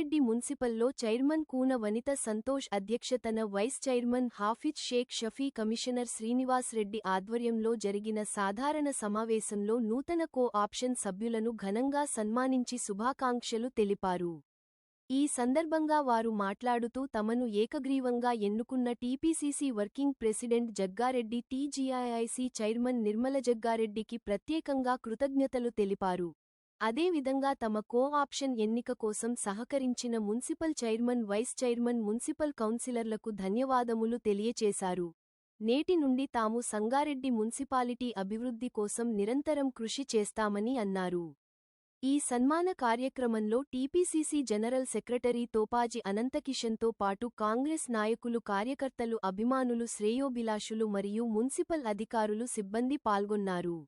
సంగారెడ్డి మున్సిపల్లో చైర్మన్ కూన వనిత సంతోష్ అధ్యక్షతన vice chairman Hafiz Shaik Shafi commissioner Srinivas Reddy ఆధ్వర్యంలో జరిగిన సాధారణ సమావేశంలో నూతన కో-ఆప్షన్ సభ్యులను ఘనంగా సన్మానించి శుభాకాంక్షలు తెలిపారు. ఈ సందర్భంగా వారు మాట్లాడుతూ తమను ఏకగ్రీవంగా ఎన్నుకున్న TPCC working president Jaggareddy, TGIIC chairman Nirmala జగ్గారెడ్డికి ప్రత్యేకంగా కృతజ్ఞతలు తెలిపారు. అదేవిధంగా తమ కో-ఆప్షన్ ఎన్నిక కోసం సహకరించిన municipal chairman, vice chairman, municipal కౌన్సిలర్లకు ధన్యవాదములు తెలియచేశారు. నేటి నుండి తాము సంగారెడ్డి మున్సిపాలిటీ అభివృద్ధి కోసం నిరంతరం కృషి చేస్తామని అన్నారు. ఈ సన్మాన కార్యక్రమంలో టీపీసీసీ జనరల్ సెక్రటరీ తోపాజి అనంతకిషన్తో పాటు కాంగ్రెస్ నాయకులు, కార్యకర్తలు, అభిమానులు, శ్రేయోభిలాషులు మరియు మున్సిపల్ అధికారులు, సిబ్బంది పాల్గొన్నారు.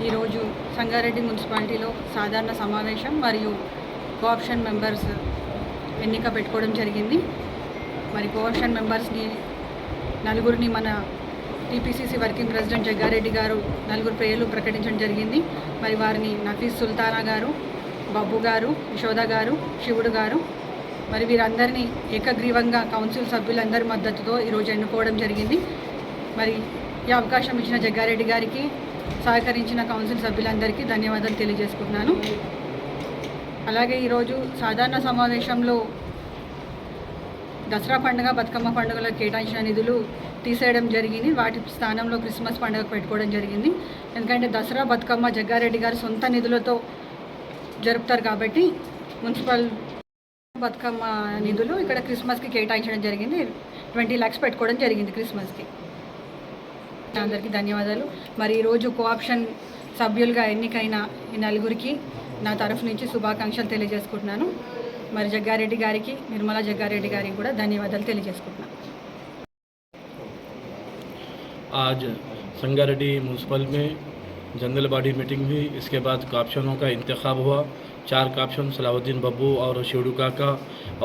ఈరోజు సంగారెడ్డి మున్సిపాలిటీలో సాధారణ సమావేశం మరియు కో-ఆప్షన్ మెంబర్స్ ఎన్నిక పెట్టుకోవడం జరిగింది. మరి కో-ఆప్షన్ మెంబర్స్ని నలుగురిని మన టీపీసీసీ వర్కింగ్ ప్రెసిడెంట్ జగ్గారెడ్డి గారు నలుగురు పేర్లు ప్రకటించడం జరిగింది. మరి వారిని నఫీస్ సుల్తానా గారు, బాబు గారు, యశోద గారు, శివుడు గారు, మరి వీరందరినీ ఏకగ్రీవంగా కౌన్సిల్ సభ్యులందరి మద్దతుతో ఈరోజు ఎన్నుకోవడం జరిగింది. మరి ఈ అవకాశం ఇచ్చిన జగ్గారెడ్డి గారికి, సహకరించిన కౌన్సిల్ సభ్యులందరికీ ధన్యవాదాలు తెలియజేసుకుంటున్నాను. అలాగే ఈరోజు సాధారణ సమావేశంలో దసరా పండుగ, బతుకమ్మ పండుగలకు కేటాయించిన నిధులు తీసేయడం జరిగింది. వాటి స్థానంలో క్రిస్మస్ పండుగకు పెట్టుకోవడం జరిగింది. ఎందుకంటే దసరా, బతుకమ్మ జగ్గారెడ్డి గారు సొంత నిధులతో జరుపుతారు కాబట్టి మున్సిపల్ బతుకమ్మ నిధులు ఇక్కడ క్రిస్మస్కి కేటాయించడం జరిగింది. 20 lakhs పెట్టుకోవడం జరిగింది క్రిస్మస్కి. అందరికీ ధన్యవాదాలు. మరి ఈరోజు కో-ఆప్షన్ సభ్యులుగా ఎన్నికైన ఈ నలుగురికి నా తరఫు నుంచి శుభాకాంక్షలు తెలియజేసుకుంటున్నాను. మరి జగ్గారెడ్డి గారికి, నిర్మలా జగ్గారెడ్డి గారికి కూడా ధన్యవాదాలు తెలియజేసుకుంటున్నాను. आज संगारेड्डी म्यूनसिपल में जनरल बॉडी मीटिंग हुई. इसके बाद काप्शनों का इंतखाब हुआ. 4 काप्शन सलाउद्दीन बब्बू और शिवडू काका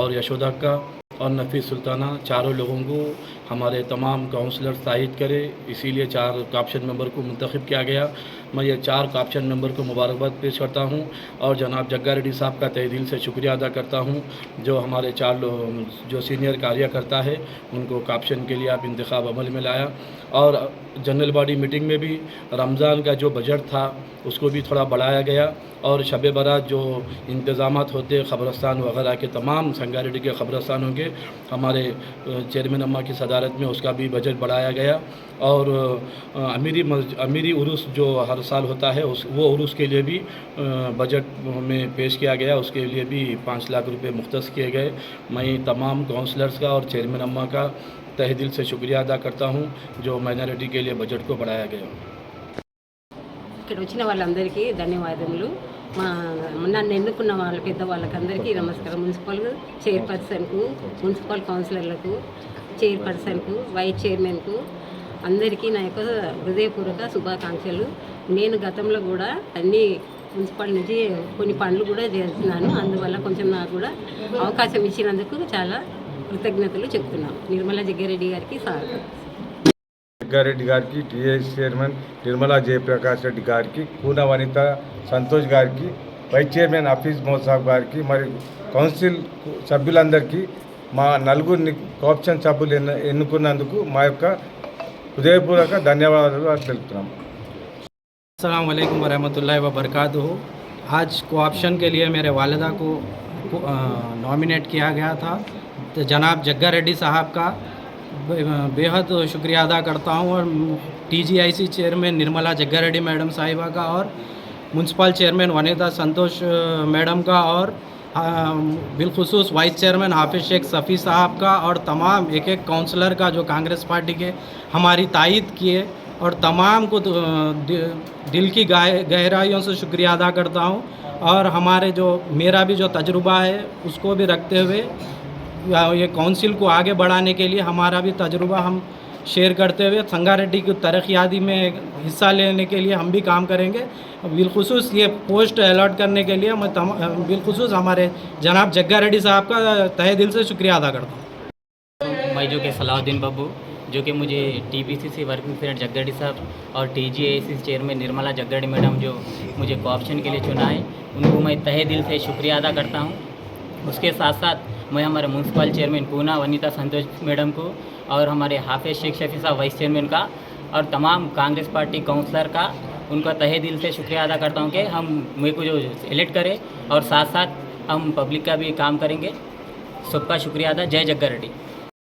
और यशोदा का और नफीस सुल्ताना, चारों लोगों को हमारे तमाम काउंसलर तायद करे, इसीलिए 4 काप्शन मेंबर को मुंतखब किया गया. मैं ये 4 काप्शन मेंबर को मुबारकबाद पेश करता हूँ और जनाब जग्गारेड्डी साहब का तहे दिल से शुक्रिया अदा करता हूँ जो हमारे 4 जो सीनियर कार्यकर्ता है उनको काप्शन के लिए आप इंतखाब अमल में लाया. और जनरल बॉडी मीटिंग में भी रमज़ान का जो बजट था उसको भी थोड़ा बढ़ाया गया और शब बारात जो इंतज़ामात होते ख़बरस्तान वगैरह के तमाम संगारेड्डी के ख़बरस्तानों के हमारे चेयरमैन अम्मा की सदारत में उसका भी बजट बढ़ाया गया. और अमीरी उरूस जो हर साल होता है वो उरूस के लिए भी बजट में पेश किया गया. उसके लिए भी 5 लाख रुपए मुख्तस किए गए. मैं तमाम काउंसलर्स का और चेयरमैन अम्मा का तहे दिल से शुक्रिया अदा करता हूँ जो माइनॉरिटी के लिए बजट को बढ़ाया गया. ఇక్కడ వచ్చిన వాళ్ళందరికీ ధన్యవాదములు. నన్ను ఎన్నుకున్న వాళ్ళ పెద్దవాళ్ళకందరికీ నమస్కారం. మున్సిపల్ చైర్పర్సన్కు, మున్సిపల్ కౌన్సిలర్లకు, చైర్పర్సన్కు, వైస్ చైర్మన్కు అందరికీ నా యొక్క హృదయపూర్వక శుభాకాంక్షలు. నేను గతంలో కూడా అన్ని మున్సిపల్ నుంచి కొన్ని పనులు కూడా చేస్తున్నాను. అందువల్ల కొంచెం నాకు కూడా అవకాశం ఇచ్చినందుకు చాలా కృతజ్ఞతలు చెప్తున్నాను. నిర్మలా జగ్గారెడ్డి గారికి స్వాగతం. జగ్గారెడ్డి గారికి, టీఎస్ చైర్మన్ నిర్మలా జయప్రకాష్ రెడ్డి గారికి, కూన వనిత సంతోష్ గారికి, వైస్ చైర్మన్ హఫీజ్ మోసాబ్ గారికి, మరి కౌన్సిల్ సభ్యులందరికీ, మా నలుగురిని కోఆప్షన్ సభ్యులు ఎన్నుకున్నందుకు మా యొక్క హృదయపూర్వక ధన్యవాదాలు తెలుపుతున్నాము. अस्सलाम वालेकुम वरहमतुल्लाहि वबरकातुहू। आज कोऑप्शन के लिए मेरे वालिदा को नॉमिनेट किया गया था। तो जनाब जग्गा रेड्डी साहब का बेहद शुक्रिया अदा करता हूँ, और टीजीआईसी चेयरमैन निर्मला जग्गा रेड्डी मैडम साहिबा का, और म्यूनसिपल चेयरमैन वनिता संतोष मैडम का, और बिलखुसूस वाइस चेयरमैन हाफिज़ शेख सफ़ी साहब का, और तमाम एक एक काउंसलर का जो कांग्रेस पार्टी के हमारी तायद किए, और तमाम को दिल की गहराइयों से शुक्रिया अदा करता हूँ। और हमारे जो मेरा भी जो तजुर्बा है उसको भी रखते हुए ये काउंसिल को आगे बढ़ाने के लिए हमारा भी तजुर्बा हम शेयर करते हुए संगारेड्डी की तरक्याती में हिस्सा लेने के लिए हम भी काम करेंगे। बिलखुसूस ये पोस्ट अलॉट करने के लिए मैं बिलखुसूस हमारे जनाब जग्गा रेड्डी साहब का तहे दिल से शुक्रिया अदा करता हूँ। मैं जो कि सलाउद्दीन बब्बू, जो कि मुझे टीपीसीसी वर्किंग प्रेसिडेंट जग्गारेड्डी साहब और टीजीआईसी चेयरमैन निर्मला जग्गारेड्डी मैडम जो मुझे कोऑप्शन के लिए चुना है, उनको मैं तहे दिल से शुक्रिया अदा करता हूँ। उसके साथ साथ मैं हमारे म्यूनसिपल चेयरमैन पूना वनिता संतोष मैडम को, और हमारे हाफिज़ शेख शफी साहब वाइस चेयरमैन का, और तमाम कांग्रेस पार्टी काउंसलर का उनका तहे दिल से शुक्रिया अदा करता हूँ कि हम मेरे को जो इलेक्ट करें, और साथ साथ हम पब्लिक का भी काम करेंगे। सबका शुक्रिया अदा। जय जग्गारेड्डी।